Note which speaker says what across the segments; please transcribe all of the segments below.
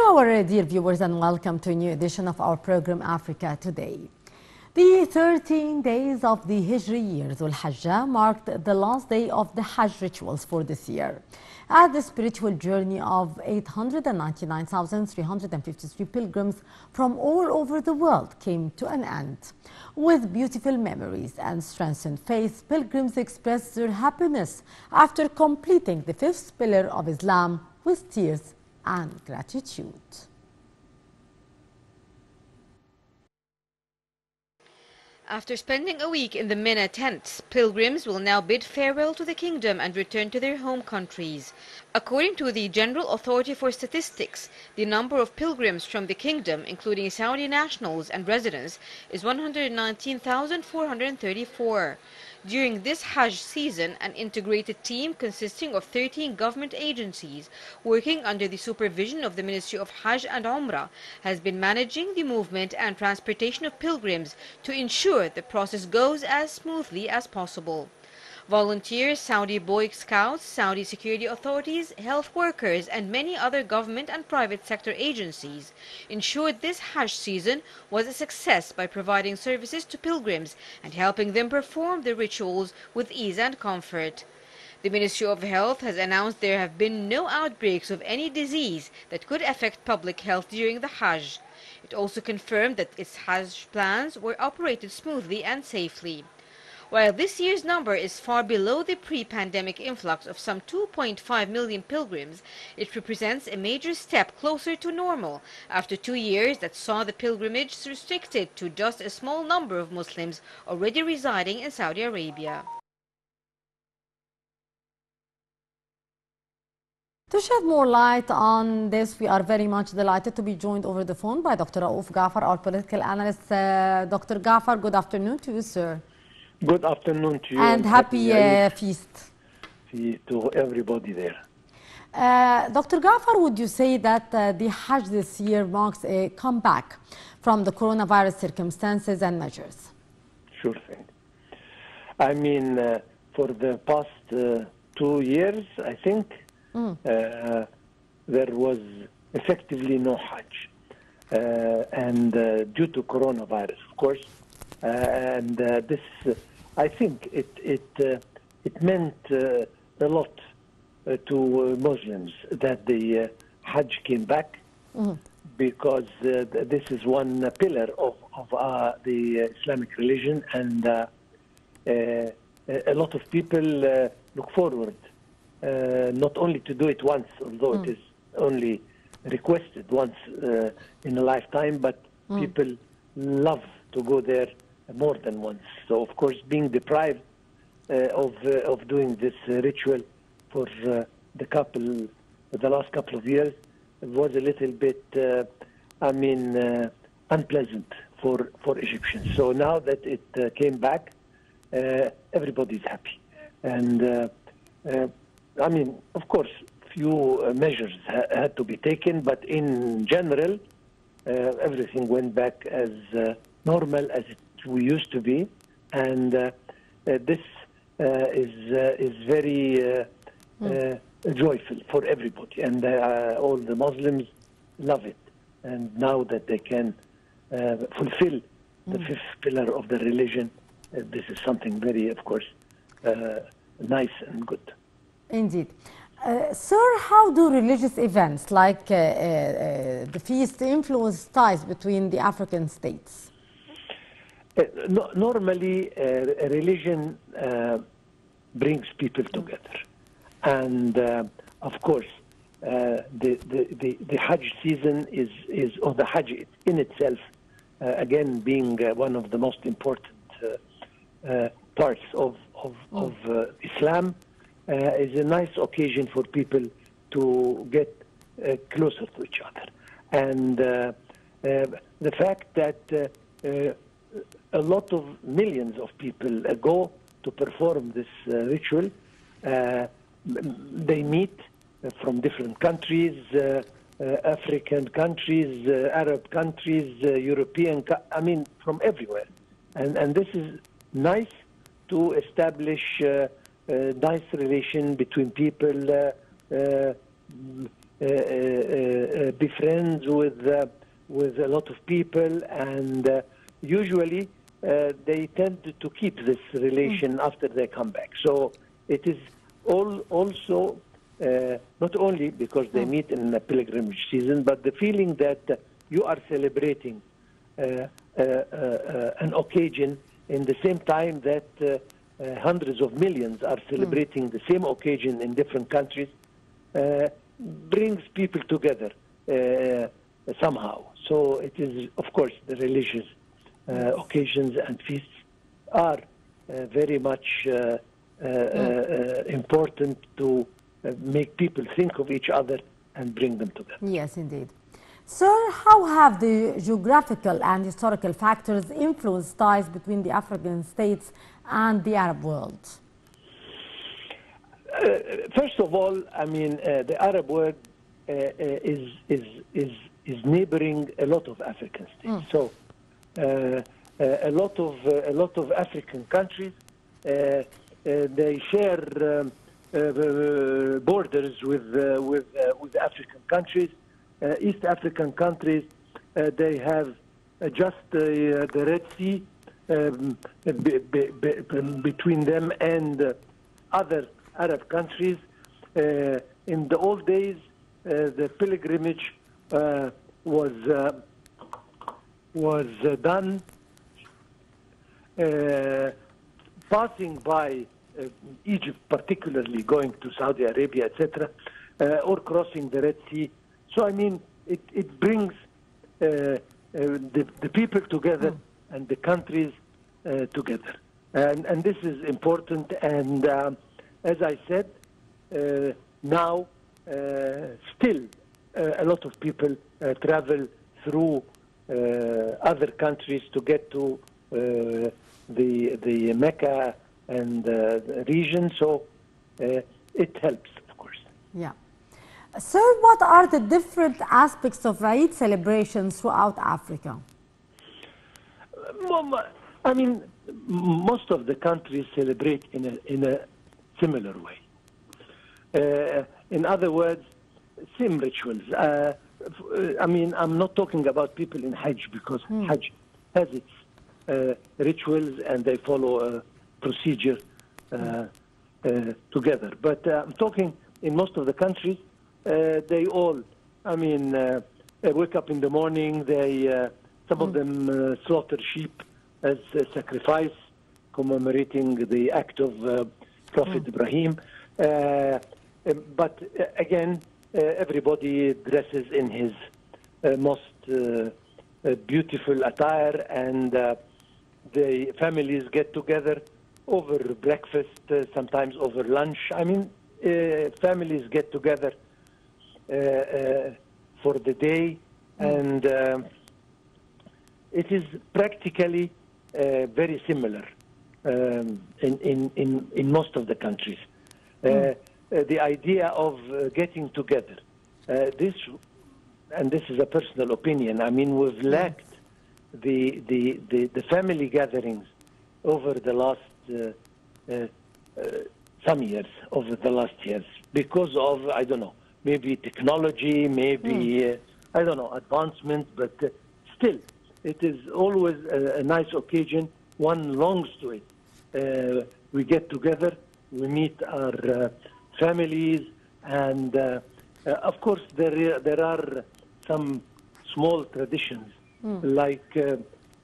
Speaker 1: our dear viewers, and welcome to a new edition of our program Africa Today. The 13 days of the Hijri year, Dhul Hajjah, marked the last day of the Hajj rituals for this year, as the spiritual journey of 899,353 pilgrims from all over the world came to an end. With beautiful memories and strengthened faith, pilgrims expressed their happiness after completing the fifth pillar of Islam with tears and gratitude.
Speaker 2: After spending a week in the Mina tents, pilgrims will now bid farewell to the kingdom and return to their home countries. According to the General Authority for Statistics, the number of pilgrims from the kingdom, including Saudi nationals and residents, is 119,434. During this Hajj season, an integrated team consisting of 13 government agencies working under the supervision of the Ministry of Hajj and Umrah has been managing the movement and transportation of pilgrims to ensure the process goes as smoothly as possible. Volunteers, Saudi Boy Scouts, Saudi security authorities, health workers, and many other government and private sector agencies ensured this Hajj season was a success by providing services to pilgrims and helping them perform the rituals with ease and comfort. The Ministry of Health has announced there have been no outbreaks of any disease that could affect public health during the Hajj. It also confirmed that its Hajj plans were operated smoothly and safely. While this year's number is far below the pre-pandemic influx of some 2.5 million pilgrims, it represents a major step closer to normal after 2 years that saw the pilgrimage restricted to just a small number of Muslims already residing in Saudi Arabia.
Speaker 1: To shed more light on this, we are very much delighted to be joined over the phone by Dr. Gaffar, our political analyst. Dr. Gaffar, good afternoon to you, sir.
Speaker 3: Good afternoon to you.
Speaker 1: And happy feast.
Speaker 3: To everybody there.
Speaker 1: Dr. Gaffar, would you say that the Hajj this year marks a comeback from the coronavirus circumstances and measures?
Speaker 3: Sure thing. I mean, for the past 2 years, I think, there was effectively no Hajj. And due to coronavirus, of course. And this, I think it meant a lot to Muslims that the Hajj came back, because this is one pillar of the Islamic religion, and a lot of people look forward not only to do it once, although it is only requested once in a lifetime, but people love to go there more than once. So, of course, being deprived of doing this ritual for the last couple of years was a little bit, unpleasant for Egyptians. So now that it came back, everybody's happy. And, of course, few measures had to be taken, but in general, everything went back as normal as we used to be, and this is very joyful for everybody, and all the Muslims love it. And now that they can fulfill the fifth pillar of the religion, this is something very, of course, nice and good.
Speaker 1: Indeed. Sir, how do religious events like the feast influence ties between the African states?
Speaker 3: Normally, religion brings people together. And, of course, the Hajj season or the Hajj in itself, again, being one of the most important parts of Islam, is a nice occasion for people to get closer to each other. And the fact that a lot of millions of people go to perform this ritual, they meet from different countries, African countries, Arab countries, European, from everywhere. And this is nice to establish nice relation between people, be friends with a lot of people, and usually they tend to keep this relation after they come back. So it is also not only because they meet in a pilgrimage season, but the feeling that you are celebrating an occasion in the same time that hundreds of millions are celebrating the same occasion in different countries, brings people together somehow. So it is, of course, the religious occasions and feasts are very much important to make people think of each other and bring them together.
Speaker 1: Yes, indeed. Sir, how have the geographical and historical factors influenced ties between the African states and the Arab world?
Speaker 3: First of all, I mean, the Arab world is neighboring a lot of African states. So a lot of African countries they share borders with African countries. East African countries, they have just the Red Sea between them and other Arab countries. In the old days, the pilgrimage was done passing by Egypt, particularly going to Saudi Arabia, etc., or crossing the Red Sea. So, I mean, it brings the people together and the countries together. And this is important. And as I said, now still a lot of people travel through other countries to get to the Mecca and the region. So it helps, of course.
Speaker 1: Yeah. Sir, what are the different aspects of Eid celebrations throughout Africa?
Speaker 3: I mean, most of the countries celebrate in a similar way. In other words, same rituals. I mean, I'm not talking about people in Hajj, because Hajj has its rituals and they follow a procedure together. But I'm talking in most of the countries. They all, I mean, they wake up in the morning, they, some of them slaughter sheep as a sacrifice, commemorating the act of Prophet Ibrahim. But again, everybody dresses in his most beautiful attire, and the families get together over breakfast, sometimes over lunch. I mean, families get together for the day, and it is practically very similar in most of the countries. The idea of getting together, this is a personal opinion. I mean, we've lacked the family gatherings over the last some years, over the last years, because of, I don't know, maybe technology, maybe, I don't know, advancement, but still, it is always a nice occasion. One longs to it. We get together, we meet our families, and of course, there are some small traditions, like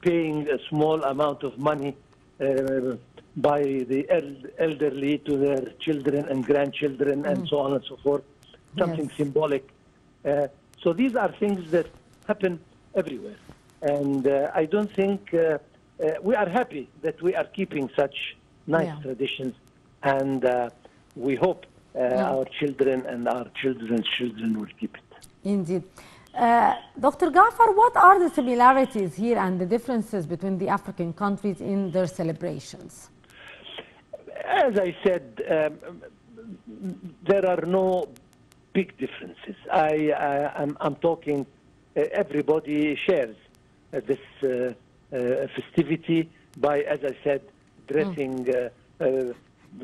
Speaker 3: paying a small amount of money by the elderly to their children and grandchildren, and so on and so forth. Something symbolic. So these are things that happen everywhere. And I don't think we are happy that we are keeping such nice traditions, and we hope our children and our children's children will keep it.
Speaker 1: Indeed. Dr. Gaffar, what are the similarities here and the differences between the African countries in their celebrations?
Speaker 3: As I said, there are no big differences. I'm talking, everybody shares this festivity by, as I said, dressing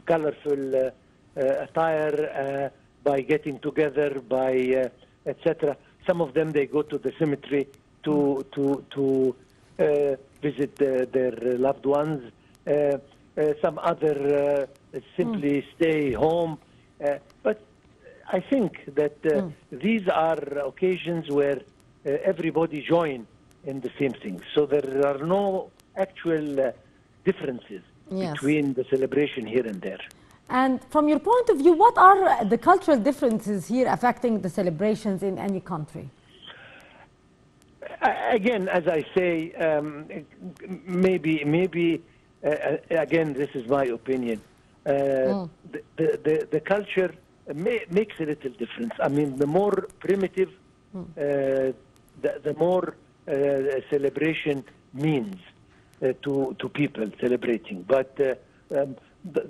Speaker 3: colorful attire, by getting together, by etc. some of them, they go to the cemetery to visit their loved ones. Some other simply stay home. But I think that these are occasions where everybody join in the same thing. So there are no actual differences between the celebration here and there.
Speaker 1: And from your point of view, what are the cultural differences here affecting the celebrations in any country?
Speaker 3: Again, as I say, maybe again, this is my opinion. The culture makes a little difference. I mean, the more primitive, the more celebration means to people celebrating. But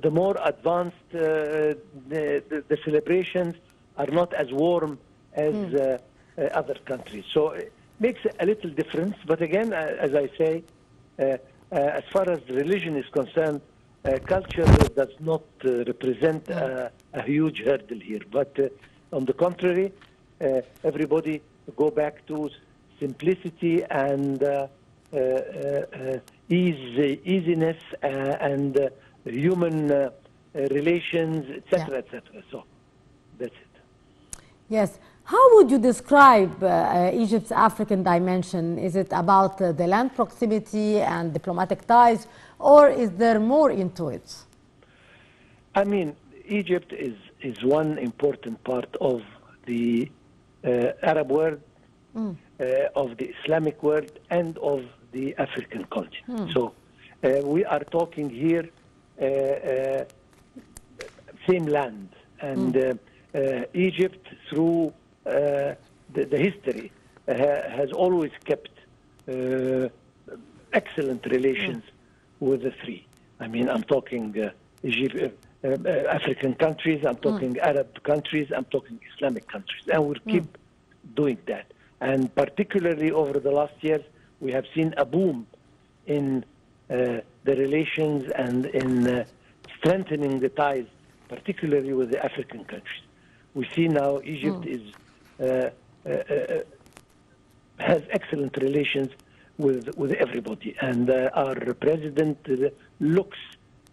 Speaker 3: the more advanced the celebrations are not as warm as other countries. So it makes a little difference. But again, as I say, as far as religion is concerned, culture does not represent a huge hurdle here. But on the contrary, everybody go back to simplicity and easiness and human relations, etc., etc. So that's it.
Speaker 1: Yes. How would you describe Egypt's African dimension? Is it about the land proximity and diplomatic ties, or is there more into it?
Speaker 3: I mean, Egypt is one important part of the Arab world, of the Islamic world, and of the African continent. So we are talking here same land, and Egypt through the history has always kept excellent relations with the three. I mean, I'm talking African countries, I'm talking Arab countries, I'm talking Islamic countries, and we'll keep doing that. And particularly over the last years, we have seen a boom in the relations and in strengthening the ties, particularly with the African countries. We see now Egypt has excellent relations with everybody, and our president looks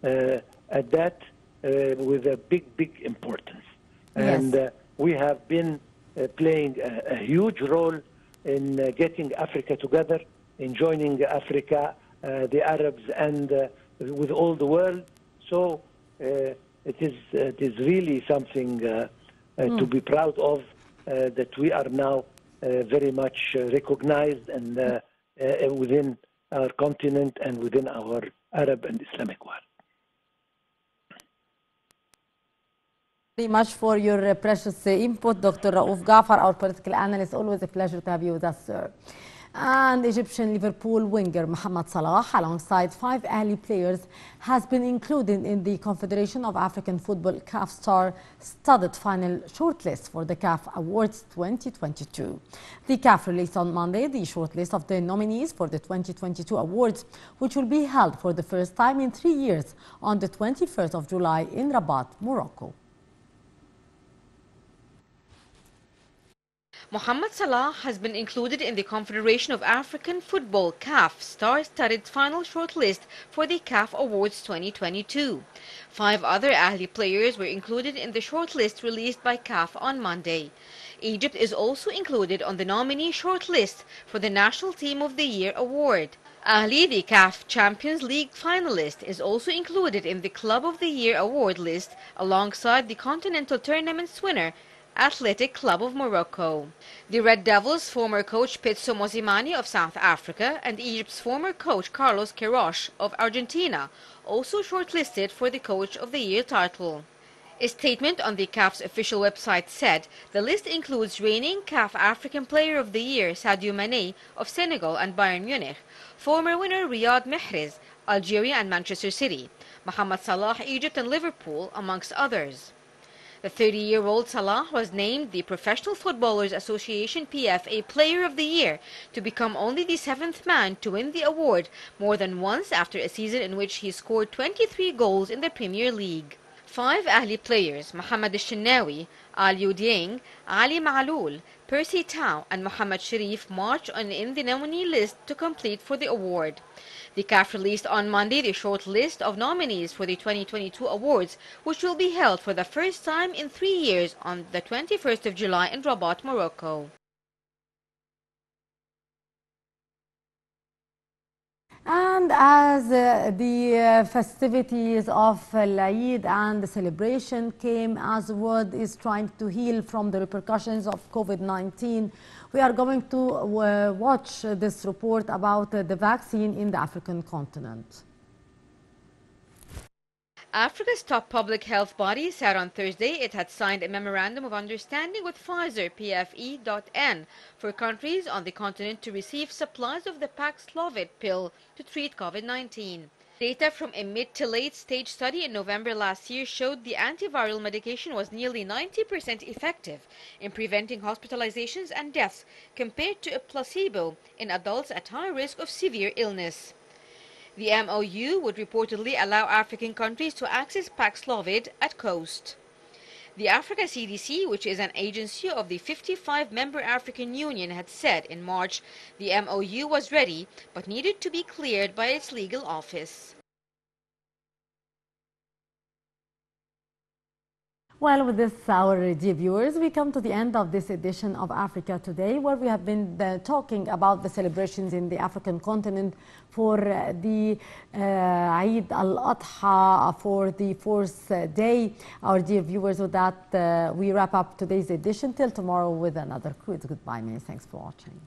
Speaker 3: at that with a big importance. And we have been playing a huge role in getting Africa together, in joining Africa, the Arabs, and with all the world. So it is really something to be proud of, that we are now very much recognized and within our continent and within our Arab and Islamic world.
Speaker 1: Very much for your precious input, Dr. Gaffar, our political analyst. Always a pleasure to have you with us, sir. And Egyptian Liverpool winger Mohamed Salah, alongside 5 Ahli players, has been included in the Confederation of African Football CAF star-studded final shortlist for the Caf Awards 2022. The CAF released on Monday the shortlist of the nominees for the 2022 awards, which will be held for the first time in 3 years on the 21st of July in Rabat, Morocco.
Speaker 2: Mohamed Salah has been included in the Confederation of African Football CAF star-studded final shortlist for the Caf Awards 2022. 5 other Ahli players were included in the shortlist released by CAF on Monday. Egypt is also included on the nominee shortlist for the National Team of the Year award. Ahli, the CAF Champions League finalist, is also included in the Club of the Year award list alongside the Continental Tournament's winner, Athletic Club of Morocco. The Red Devils' former coach Pitso Mosimane of South Africa and Egypt's former coach Carlos Queiroz of Argentina also shortlisted for the Coach of the Year title. A statement on the CAF's official website said the list includes reigning CAF African Player of the Year Sadio Mane of Senegal and Bayern Munich, former winner Riyad Mahrez, Algeria and Manchester City, Mohamed Salah, Egypt and Liverpool, amongst others. The 30-year-old Salah was named the Professional Footballers Association PFA Player of the Year to become only the 7th man to win the award more than once after a season in which he scored 23 goals in the Premier League. 5 Ahli players, Mohamed Shinawi, Aliou Dieng, Ali Ma'aloul, Percy Tau and Mohamed Sharif march in the nominee list to compete for the award. The CAF released on Monday the short list of nominees for the 2022 awards, which will be held for the first time in 3 years on the 21st of July in Rabat, Morocco.
Speaker 1: And as the festivities of Eid and the celebration came, as the world is trying to heal from the repercussions of COVID-19, we are going to watch this report about the vaccine in the African continent.
Speaker 2: Africa's top public health body said on Thursday it had signed a memorandum of understanding with Pfizer PFE.N for countries on the continent to receive supplies of the Paxlovid pill to treat COVID-19. Data from a mid to late stage study in November last year showed the antiviral medication was nearly 90% effective in preventing hospitalizations and deaths compared to a placebo in adults at high risk of severe illness. The MOU would reportedly allow African countries to access Paxlovid at cost. The Africa CDC, which is an agency of the 55-member African Union, had said in March the MOU was ready but needed to be cleared by its legal office.
Speaker 1: Well, with this, our dear viewers, we come to the end of this edition of Africa Today, where we have been talking about the celebrations in the African continent for the Eid al-Adha, for the fourth day. Our dear viewers, with that, we wrap up today's edition. Till tomorrow with another quiz. Goodbye, many thanks for watching.